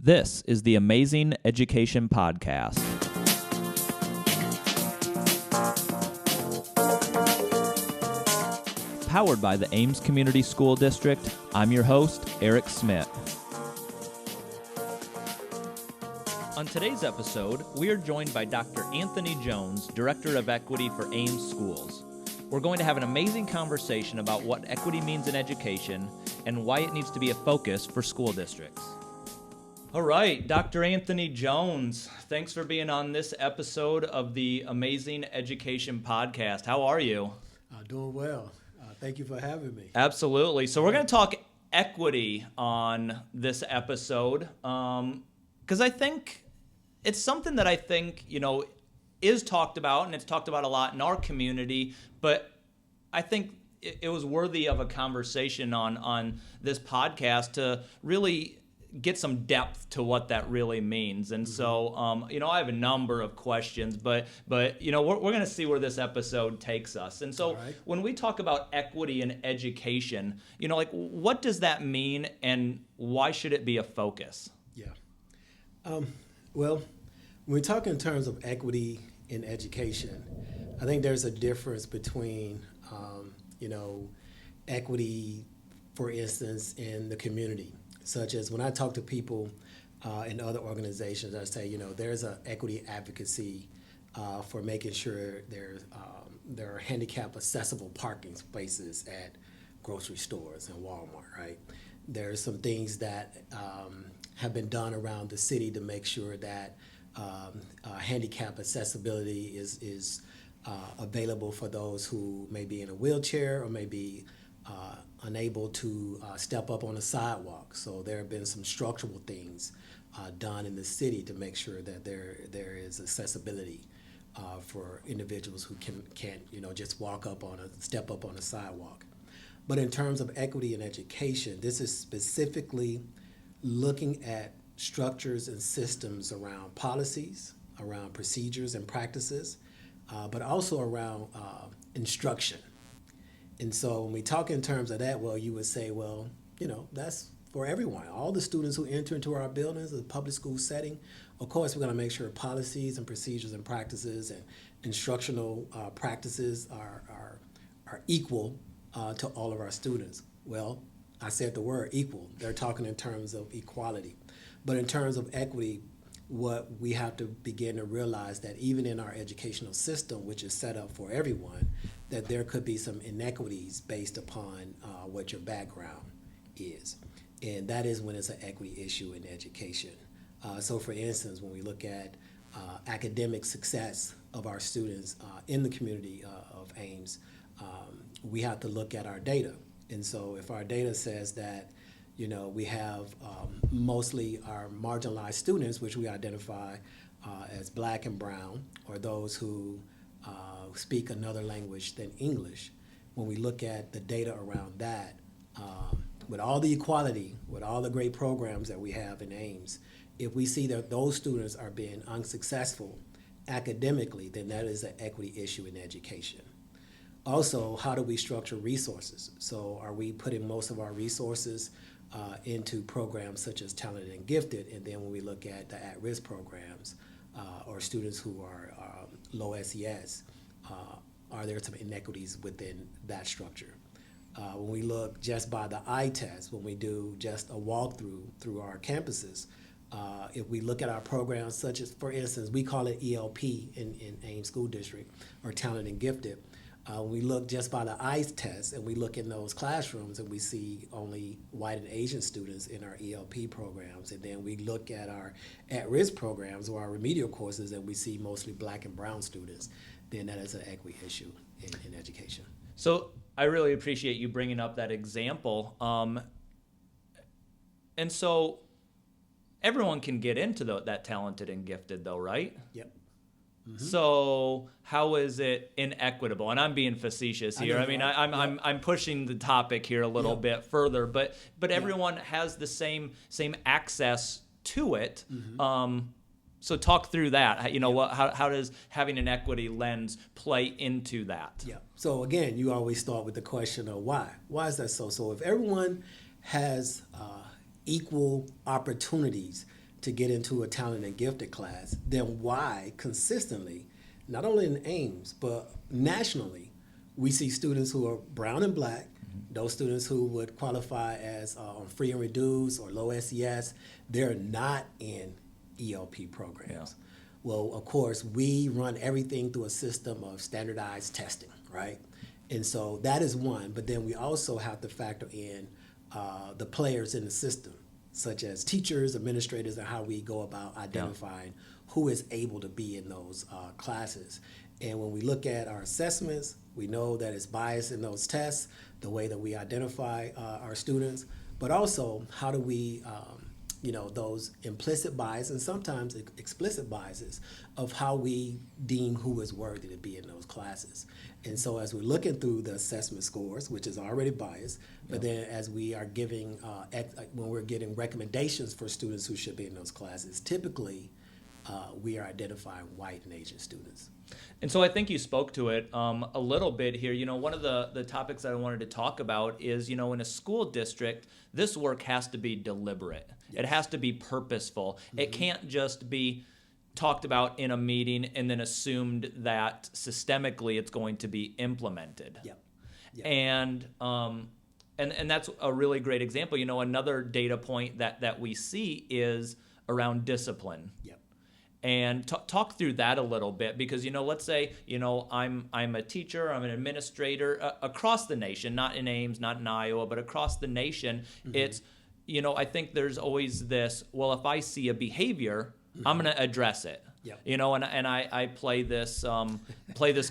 This is the Amazing Education Podcast. Powered by the Ames Community School District, I'm your host, Eric Smith. On today's episode, we are joined by Dr. Anthony Jones, Director of Equity for Ames Schools. We're going to have an amazing conversation about what equity means in education and why it needs to be a focus for school districts. All right, Dr. Anthony Jones, thanks for being on this episode of the Amazing Education Podcast. How are you? Doing well. Thank you for having me. Absolutely. So we're going to talk equity on this episode because I think it's something that I think, is talked about, and it's talked about a lot in our community, but I think it was worthy of a conversation on this podcast to really get some depth to what that really means. And so, I have a number of questions, but we're going to see where this episode takes us. And so when we talk about equity in education, what does that mean and why should it be a focus? Yeah. Well, when we talk in terms of equity in education, I think there's a difference between, equity, for instance, in the community. Such as when I talk to people in other organizations, I say, there's an equity advocacy for making sure there are handicap accessible parking spaces at grocery stores and Walmart, right? There's some things that have been done around the city to make sure that handicap accessibility is available for those who may be in a wheelchair or may be unable to step up on a sidewalk. So there have been some structural things done in the city to make sure that there is accessibility for individuals who can't just step up on a sidewalk. But in terms of equity in education, this is specifically looking at structures and systems around policies, around procedures and practices, but also around instruction. And so when we talk in terms of that, you would say, that's for everyone. All the students who enter into our buildings, the public school setting, of course, we're going to make sure policies and procedures and practices and instructional practices are equal to all of our students. Well, I said the word equal. They're talking in terms of equality. But in terms of equity, what we have to begin to realize that even in our educational system, which is set up for everyone, that there could be some inequities based upon what your background is. And that is when it's an equity issue in education. So for instance, when we look at academic success of our students in the community of Ames, we have to look at our data. And so if our data says that we have mostly our marginalized students, which we identify as Black and brown, or those who speak another language than English. When we look at the data around that, with all the equality, with all the great programs that we have in Ames, if we see that those students are being unsuccessful academically, then that is an equity issue in education. Also, how do we structure resources? So are we putting most of our resources into programs such as Talented and Gifted, and then when we look at the at-risk programs or students who are low SES, are there some inequities within that structure? When we look just by the eye test, when we do just a walkthrough through our campuses, if we look at our programs such as, for instance, we call it ELP in Ames School District, or Talented and Gifted, we look just by the eyes test and we look in those classrooms and we see only white and Asian students in our ELP programs. And then we look at our at-risk programs or our remedial courses and we see mostly Black and brown students. Then that is an equity issue in education. So I really appreciate you bringing up that example. And so everyone can get into that talented and gifted though, right? Yep. Mm-hmm. So how is it inequitable? And I'm being facetious here. I'm pushing the topic here a little bit further, but everyone has the same access to it. Mm-hmm. So talk through that. How does having an equity lens play into that? Yeah. So again, you always start with the question of why. Why is that so? So if everyone has equal opportunities to get into a talented and gifted class, then why consistently, not only in Ames, but nationally, we see students who are brown and black, those students who would qualify as on free and reduced or low SES, they're not in ELP programs. Yeah. Well, of course, we run everything through a system of standardized testing, right? And so that is one, but then we also have to factor in the players in the system, such as teachers, administrators, and how we go about identifying who is able to be in those classes. And when we look at our assessments, we know that it's biased in those tests, the way that we identify our students, but also how do we, those implicit bias and sometimes explicit biases of how we deem who is worthy to be in those classes. And so as we're looking through the assessment scores, which is already biased, but then as we are giving, when we're getting recommendations for students who should be in those classes, typically we are identifying white and Asian students. And so I think you spoke to it a little bit here. One of the topics that I wanted to talk about is, in a school district, this work has to be deliberate. Yes. It has to be purposeful. Mm-hmm. It can't just be talked about in a meeting and then assumed that systemically it's going to be implemented. Yep. Yep. And that's a really great example. Another data point that we see is around discipline. Yep. And talk through that a little bit, because let's say I'm a teacher, I'm an administrator across the nation, not in Ames, not in Iowa, but across the nation. Mm-hmm. It's I think there's always this, well, if I see a behavior, mm-hmm. I'm going to address it. Yep. And I play this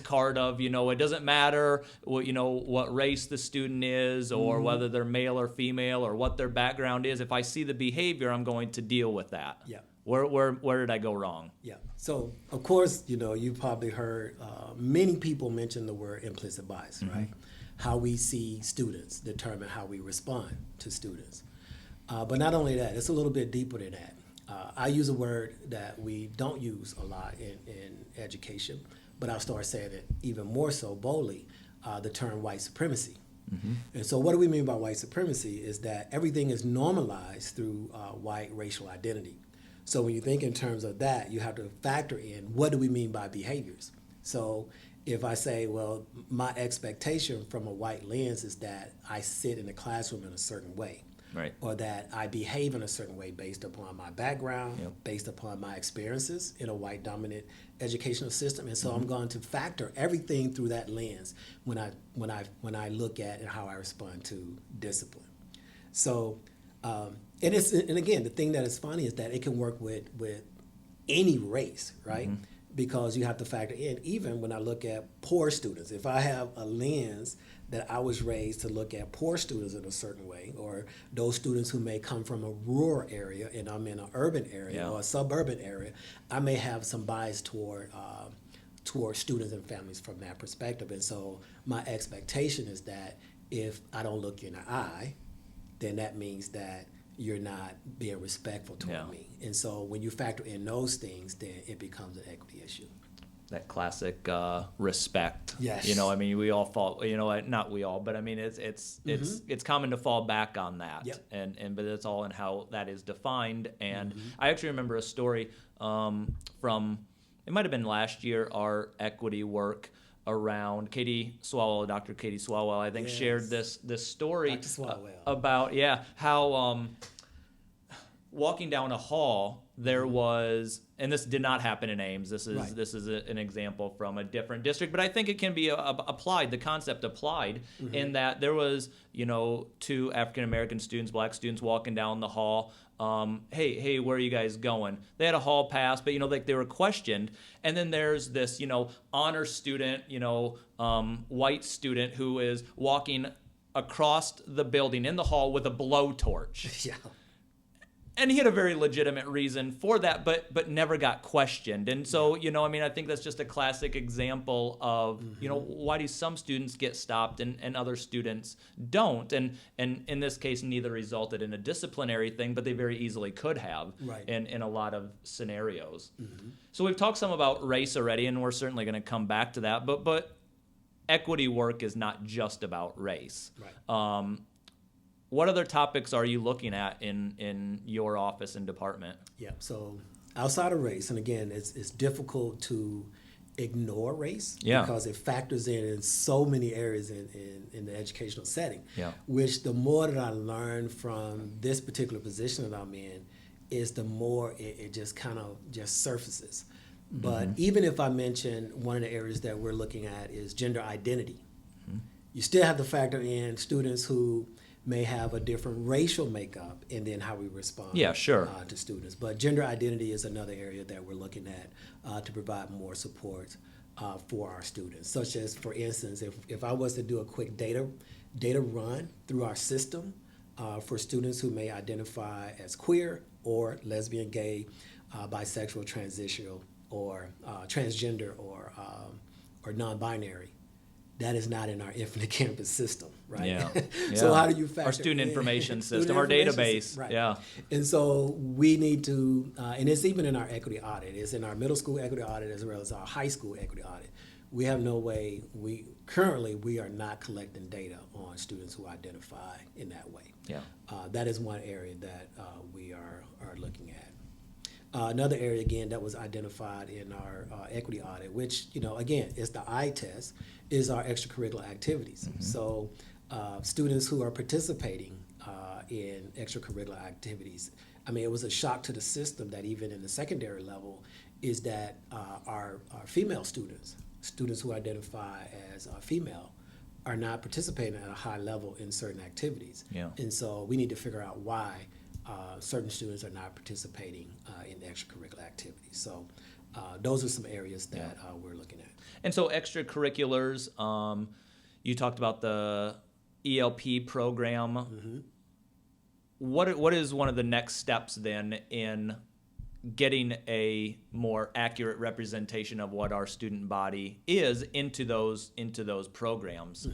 card of it doesn't matter what race the student is, or mm-hmm. whether they're male or female, or what their background is. If I see the behavior, I'm going to deal with that. Yeah. Where did I go wrong? Yeah. So, of course, you've probably heard many people mention the word implicit bias, mm-hmm. right? How we see students determine how we respond to students. But not only that, it's a little bit deeper than that. I use a word that we don't use a lot in education, but I'll start saying it even more so boldly, the term white supremacy. Mm-hmm. And so what do we mean by white supremacy is that everything is normalized through white racial identity. So when you think in terms of that, you have to factor in what do we mean by behaviors. So if I say, well, my expectation from a white lens is that I sit in the classroom in a certain way, right, or that I behave in a certain way based upon my background, yep. based upon my experiences in a white dominant educational system, and so mm-hmm. I'm going to factor everything through that lens when I look at and how I respond to discipline. So. And again, the thing that is funny is that it can work with any race, right? Mm-hmm. Because you have to factor in, even when I look at poor students, if I have a lens that I was raised to look at poor students in a certain way, or those students who may come from a rural area and I'm in an urban area yeah. or a suburban area, I may have some bias toward students and families from that perspective. And so my expectation is that if I don't look you in the eye, then that means that you're not being respectful toward yeah. me. And so when you factor in those things, then it becomes an equity issue. That classic respect. Yes. We all fall, not we all, but it's common to fall back on that. Yep. But it's all in how that is defined. And mm-hmm. I actually remember a story from, it might have been last year, our equity work around Dr. Katie Swalwell, I think, yes. shared this story about how walking down a hall there was, and this did not happen in Ames. This is an example from a different district, but I think it can be applied. The concept applied mm-hmm. in that there was two African American students, black students, walking down the hall. Hey, where are you guys going? They had a hall pass, but they were questioned. And then there's this, honor student, white student who is walking across the building in the hall with a blowtorch. Yeah. And he had a very legitimate reason for that, but never got questioned. And so, I think that's just a classic example of, mm-hmm. Why do some students get stopped and other students don't? And in this case, neither resulted in a disciplinary thing, but they very easily could have right. in a lot of scenarios. Mm-hmm. So we've talked some about race already, and we're certainly going to come back to that. But equity work is not just about race. Right. what other topics are you looking at in your office and department? Yeah. So outside of race, and again, it's difficult to ignore race because it factors in so many areas in the educational setting. Yeah. Which the more that I learn from this particular position that I'm in, is the more it just kind of just surfaces. But even if I mention one of the areas that we're looking at is gender identity, you still have to factor in students who may have a different racial makeup and then how we respond to students. But gender identity is another area that we're looking at to provide more support for our students, such as, for instance, if I was to do a quick data run through our system for students who may identify as queer or lesbian, gay, bisexual, transitional, or transgender, or non-binary. That is not in our Infinite Campus system, right? Yeah. So how do you factor our student in information system, our database? Right. Yeah. And so we need to, and it's even in our equity audit. It's in our middle school equity audit as well as our high school equity audit. We have no way, currently we are not collecting data on students who identify in that way. Yeah. That is one area that we are looking at. Another area, again, that was identified in our equity audit, which, again, is the eye test, is our extracurricular activities. So students who are participating in extracurricular activities, I mean, it was a shock to the system that even in the secondary level is that our female students who identify as female, are not participating at a high level in certain activities. Yeah. And so we need to figure out why certain students are not participating in extracurricular activities. So those are some areas that we're looking at. And so extracurriculars, you talked about the ELP program. What is one of the next steps then in getting a more accurate representation of what our student body is into those programs?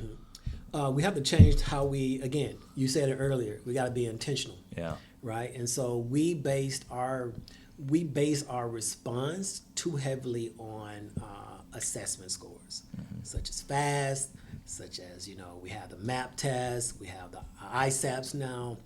We have to change how again, you said it earlier, we got to be intentional. Yeah. Right? And so we base our response too heavily on assessment scores, such as FAST, such as, we have the MAP test, we have the ISAPs now.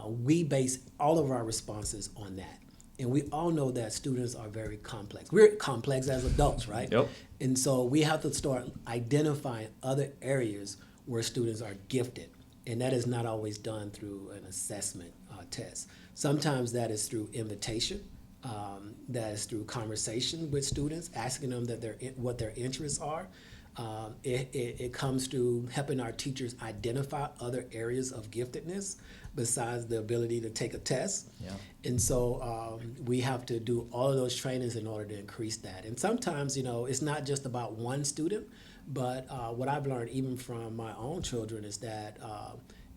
We base all of our responses on that. And we all know that students are very complex. We're complex as adults, right? Yep. And so we have to start identifying other areas where students are gifted. And that is not always done through an assessment test. Sometimes that is through invitation. That is through conversation with students, asking them what their interests are. It comes through helping our teachers identify other areas of giftedness besides the ability to take a test. Yeah. And so we have to do all of those trainings in order to increase that. And sometimes, it's not just about one student, but what I've learned even from my own children is that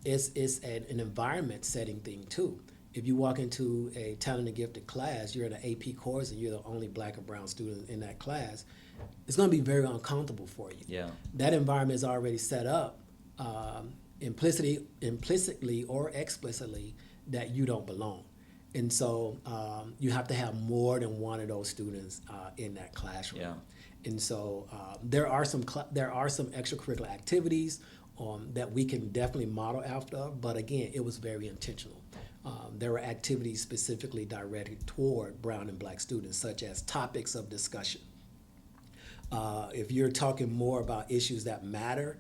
it's an environment setting thing too. If you walk into a talented gifted class, you're in an AP course and you're the only black or brown student in that class, it's going to be very uncomfortable for you. Yeah. That environment is already set up implicitly or explicitly that you don't belong. And so you have to have more than one of those students in that classroom. Yeah. And so there are some extracurricular activities that we can definitely model after, but again, it was very intentional. There were activities specifically directed toward brown and black students, such as topics of discussion. If you're talking more about issues that matter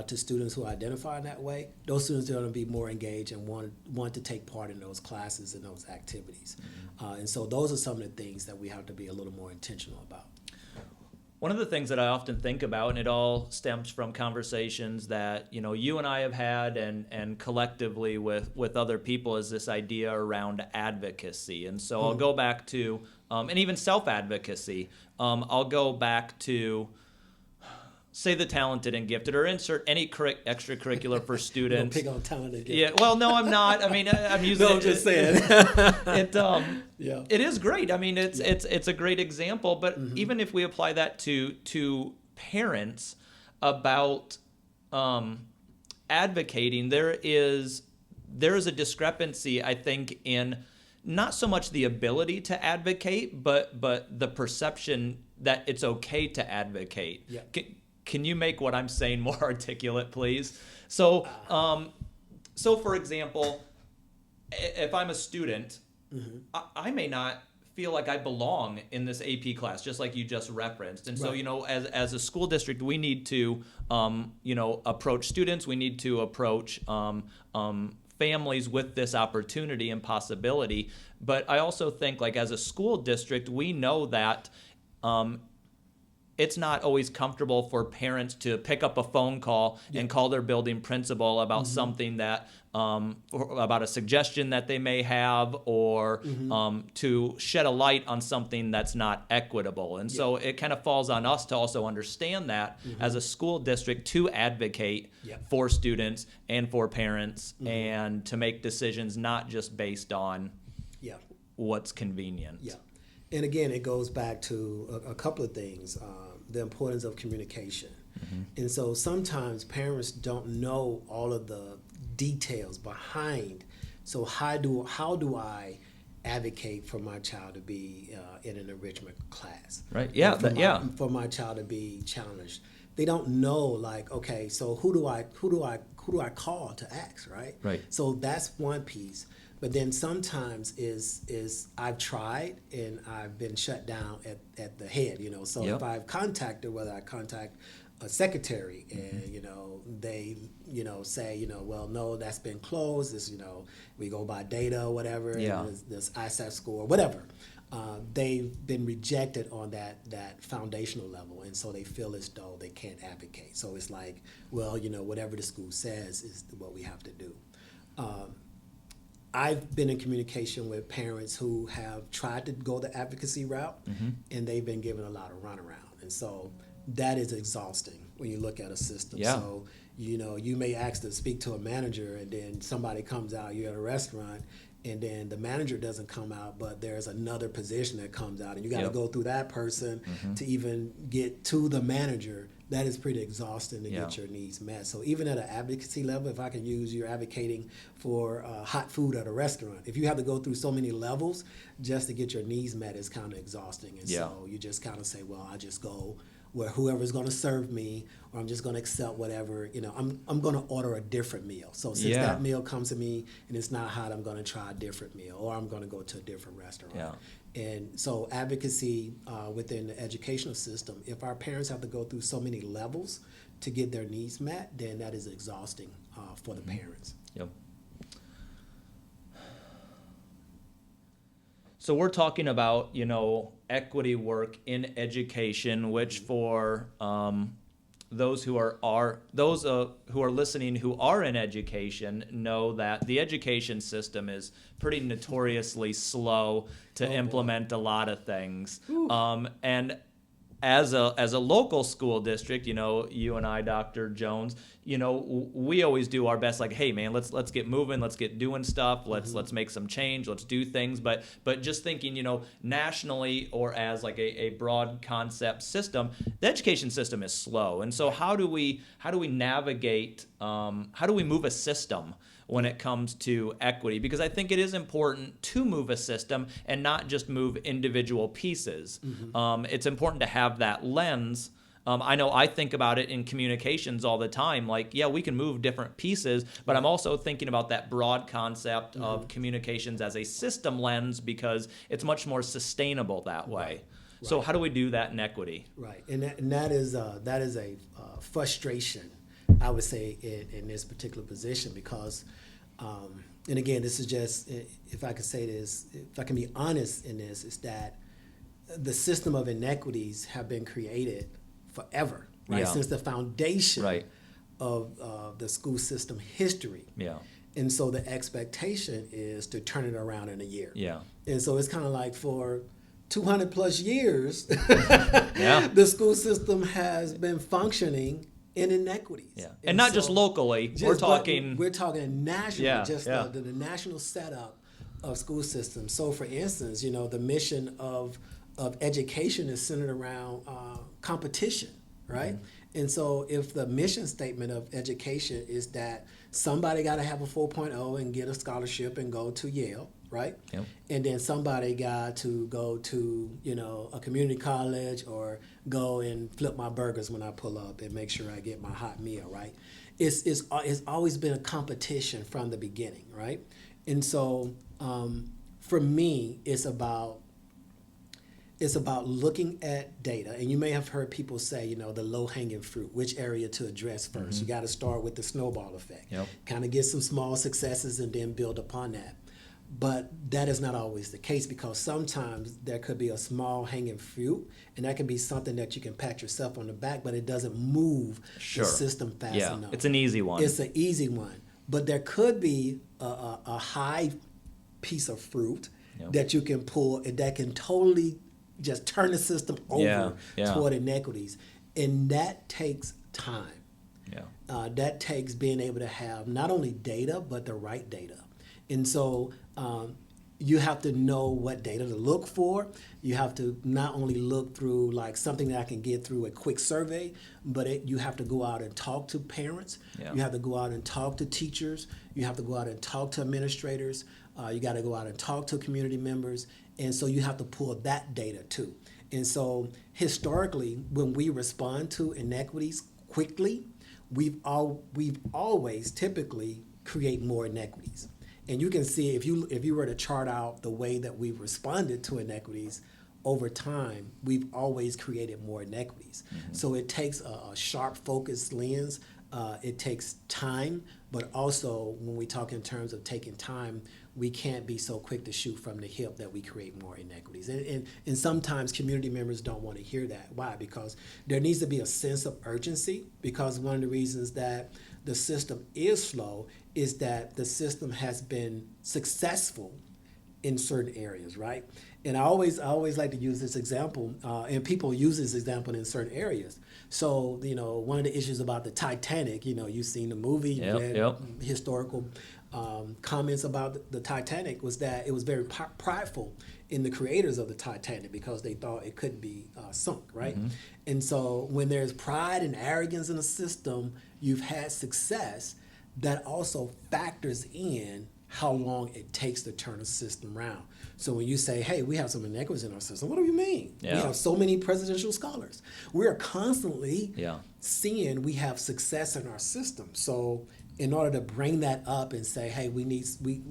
to students who identify in that way, those students are going to be more engaged and want to take part in those classes and those activities. And so those are some of the things that we have to be a little more intentional about. One of the things that I often think about, and it all stems from conversations that you and I have had, and collectively with other people, is this idea around advocacy. And so I'll go back to, and even self-advocacy. I'll go back to, say, the talented and gifted, or insert any extracurricular for students. Don't pick on talented and gifted. Yeah, well, no, I'm not. I mean, I'm using No, I'm just saying. It is great. I mean, it's a great example. But even if we apply that to parents about advocating, there is a discrepancy, I think, in not so much the ability to advocate, but the perception that it's okay to advocate. Yeah. Can you make what I'm saying more articulate, please? So So, for example, if I'm a student, I may not feel like I belong in this AP class, just like you just referenced. And so, Right. as a school district, we need to, approach students. We need to approach families with this opportunity and possibility. But I also think, like, as a school district, we know that it's not always comfortable for parents to pick up a phone call and call their building principal about something that, about a suggestion that they may have, or to shed a light on something that's not equitable. And so it kind of falls on us to also understand that as a school district, to advocate for students and for parents, and to make decisions not just based on what's convenient. Yeah. And again, it goes back to a couple of things. The importance of communication. And so sometimes parents don't know all of the details behind. So how do I advocate for my child to be in an enrichment class? Right. Yeah. For my child to be challenged. They don't know, like, okay, so who do I call to ask, right? Right. So that's one piece. But then sometimes is I've tried and I've been shut down at the head, So if I've contacted, whether I contact a secretary and, they, say, well, no, that's been closed. This, we go by data or whatever, and this ISAT score, whatever. They've been rejected on that foundational level, and so they feel as though they can't advocate. So it's like, well, whatever the school says is what we have to do. I've been in communication with parents who have tried to go the advocacy route, and they've been given a lot of runaround. And so that is exhausting when you look at a system. Yeah. So, you may ask to speak to a manager, and then somebody comes out, you're at a restaurant, and then the manager doesn't come out, but there's another position that comes out, and you got to go through that person to even get to the manager. That is pretty exhausting to get your needs met. So even at an advocacy level, if I can use, you're advocating for hot food at a restaurant. If you have to go through so many levels just to get your needs met, it's kind of exhausting. And so you just kind of say, well, I just go where whoever's going to serve me, or I'm just going to accept whatever, I'm going to order a different meal. So since that meal comes to me and it's not hot, I'm going to try a different meal, or I'm going to go to a different restaurant. Yeah. And so advocacy within the educational system, if our parents have to go through so many levels to get their needs met, then that is exhausting for the parents. Yep. So we're talking about, equity work in education, which for those who are listening who are in education know that the education system is pretty notoriously slow to implement a lot of things. And as a local school district, you and I, Dr. Jones, we always do our best. Like, hey, man, let's get moving, let's get doing stuff, let's make some change, let's do things. But just thinking, nationally or as like a broad concept system, the education system is slow. And so how do we navigate? How do we move a system when it comes to equity? Because I think it is important to move a system and not just move individual pieces. It's important to have that lens. I know I think about it in communications all the time. Like, we can move different pieces, but I'm also thinking about that broad concept of communications as a system lens, because it's much more sustainable that way. Right. So how do we do that in equity? Right, and that is a frustration, I would say, in this particular position, because, and again, this is just, if I could say this, if I can be honest in this, is that the system of inequities have been created forever, right? Since the foundation of the school system history. Yeah. And so the expectation is to turn it around in a year. Yeah. And so it's kind of like for 200 plus years, the school system has been functioning in inequities. Yeah. And not so just locally. We're talking nationally, the national setup of school systems. So for instance, the mission of education is centered around competition, right? And so if the mission statement of education is that somebody got to have a 4.0 and get a scholarship and go to Yale, right? Yep. And then somebody got to go to, a community college, or go and flip my burgers when I pull up and make sure I get my hot meal, right? it's always been a competition from the beginning, right? And so for me, it's about looking at data, and you may have heard people say, the low-hanging fruit, which area to address first. You got to start with the snowball effect. Yep. Kind of get some small successes and then build upon that. But that is not always the case, because sometimes there could be a small hanging fruit, and that can be something that you can pat yourself on the back, but it doesn't move the system fast enough. It's an easy one. It's an easy one. But there could be a high piece of fruit that you can pull, and that can totally just turn the system over toward inequities. And that takes time. That takes being able to have not only data, but the right data. And so you have to know what data to look for. You have to not only look through like something that I can get through a quick survey, but you have to go out and talk to parents. You have to go out and talk to teachers. You have to go out and talk to administrators. You got to go out and talk to community members. And so you have to pull that data too. And so historically, when we respond to inequities quickly, we've always typically create more inequities. And you can see if you were to chart out the way that we've responded to inequities over time, we've always created more inequities. So it takes a sharp, focused lens. It takes time, but also when we talk in terms of taking time, we can't be so quick to shoot from the hip that we create more inequities. And sometimes community members don't want to hear that. Why? Because there needs to be a sense of urgency, because one of the reasons that the system is slow is that the system has been successful in certain areas, right? And I always like to use this example, and people use this example in certain areas. So, one of the issues about the Titanic, you've seen the movie, read historical comments about the Titanic, was that it was very prideful in the creators of the Titanic because they thought it couldn't be sunk, right? And so when there's pride and arrogance in a system, you've had success, that also factors in how long it takes to turn a system around. So when you say, hey, we have some inequities in our system, what do you mean? We have so many presidential scholars. We are constantly seeing we have success in our system. So in order to bring that up and say, hey,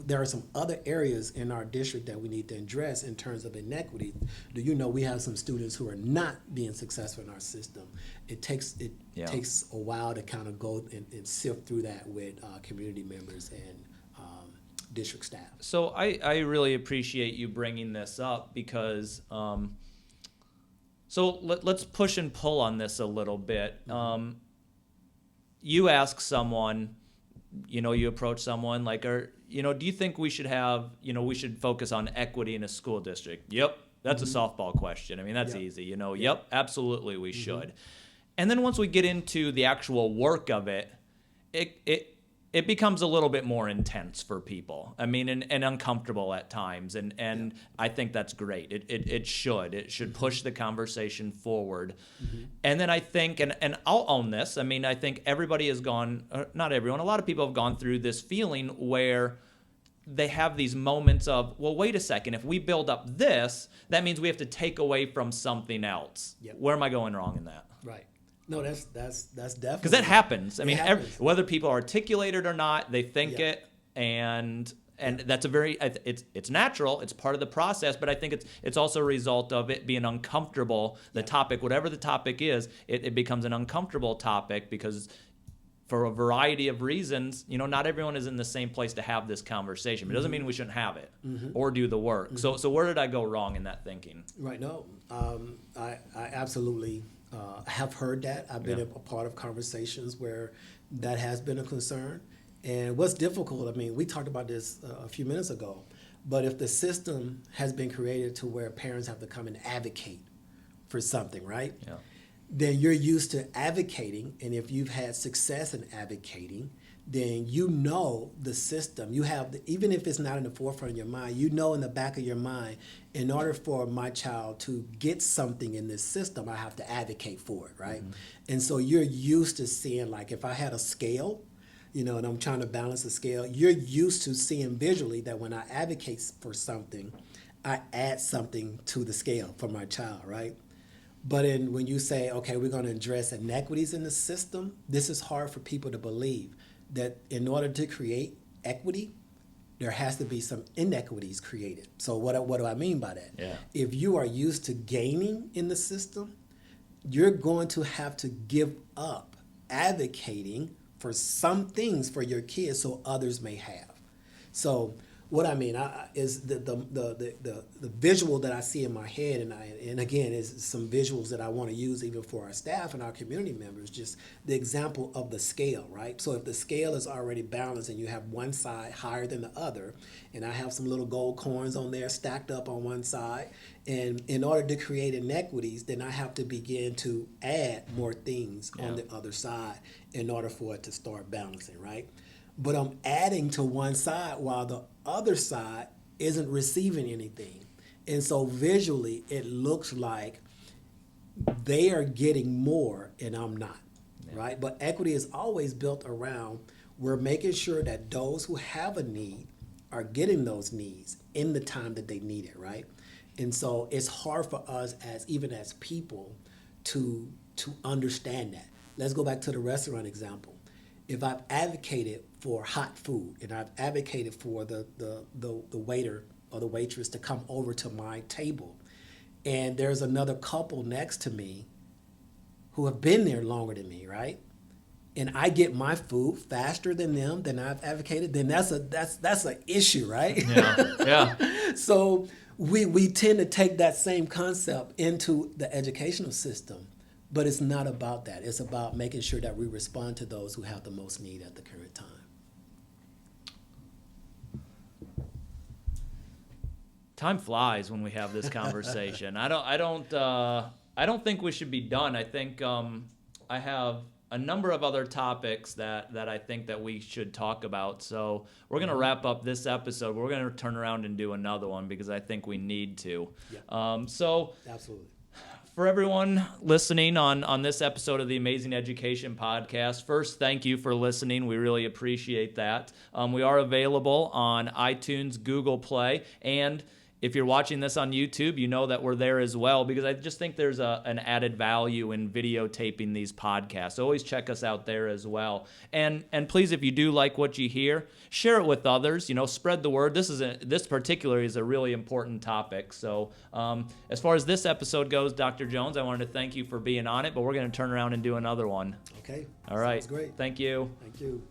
there are some other areas in our district that we need to address in terms of inequity. Do you know we have some students who are not being successful in our system? It takes a while to kind of go and sift through that with community members and district staff. So I really appreciate you bringing this up, because so let's push and pull on this a little bit. You ask someone, you approach someone like, do you think we should we should focus on equity in a school district? Yep, that's a softball question. I mean, that's easy. Yep, absolutely we should. And then once we get into the actual work of it, it becomes a little bit more intense for people. I mean, and uncomfortable at times. And I think that's great. It should push the conversation forward. And then I think, and I'll own this, I mean, I think everybody has gone, not everyone, a lot of people have gone through this feeling where they have these moments of, well, wait a second, if we build up this, that means we have to take away from something else. Where am I going wrong in that? Right. No, that's definitely, because that happens. I mean, whether people articulate it or not, they think it, and that's a very it's natural. It's part of the process, but I think it's also a result of it being uncomfortable. The topic, whatever the topic is, it becomes an uncomfortable topic because, for a variety of reasons, not everyone is in the same place to have this conversation. It doesn't mean we shouldn't have it or do the work. So where did I go wrong in that thinking? Right. No, I absolutely have heard that. I've been a part of conversations where that has been a concern. And what's difficult, I mean, we talked about this a few minutes ago, but if the system has been created to where parents have to come and advocate for something, right? Then you're used to advocating, and if you've had success in advocating, then the system. You have, even if it's not in the forefront of your mind, in the back of your mind, in order for my child to get something in this system, I have to advocate for it, right? And so you're used to seeing, like, if I had a scale, and I'm trying to balance the scale, you're used to seeing visually that when I advocate for something, I add something to the scale for my child, right? But when you say, okay, we're going to address inequities in the system, this is hard for people to believe that in order to create equity, there has to be some inequities created. So what do I mean by that? Yeah. If you are used to gaining in the system, you're going to have to give up advocating for some things for your kids so others may have. So what I mean is the visual that I see in my head, and again, is some visuals that I want to use even for our staff and our community members, just the example of the scale, right? So if the scale is already balanced and you have one side higher than the other, and I have some little gold coins on there stacked up on one side, and in order to create inequities, then I have to begin to add more things on the other side in order for it to start balancing, right? But I'm adding to one side while the other side isn't receiving anything. And so visually, it looks like they are getting more and I'm not, right? But equity is always built around we're making sure that those who have a need are getting those needs in the time that they need it, right? And so it's hard for us even as people to understand that. Let's go back to the restaurant example. If I've advocated for hot food and I've advocated for the waiter or the waitress to come over to my table, and there's another couple next to me who have been there longer than me, right? And I get my food faster than them, than I've advocated, then that's an issue, right? Yeah. So we tend to take that same concept into the educational system. But it's not about that. It's about making sure that we respond to those who have the most need at the current time. Time flies when we have this conversation. I don't think we should be done. I think I have a number of other topics that I think that we should talk about. So we're going to wrap up this episode. We're going to turn around and do another one because I think we need to. Yeah. So absolutely. For everyone listening on this episode of the Amazing Education Podcast, first, thank you for listening. We really appreciate that. We are available on iTunes, Google Play, and if you're watching this on YouTube, you know that we're there as well because I just think there's an added value in videotaping these podcasts. So always check us out there as well. And please, if you do like what you hear, share it with others. Spread the word. This particularly is a really important topic. So as far as this episode goes, Dr. Jones, I wanted to thank you for being on it, but we're going to turn around and do another one. Okay. All right. Sounds great. Thank you. Thank you.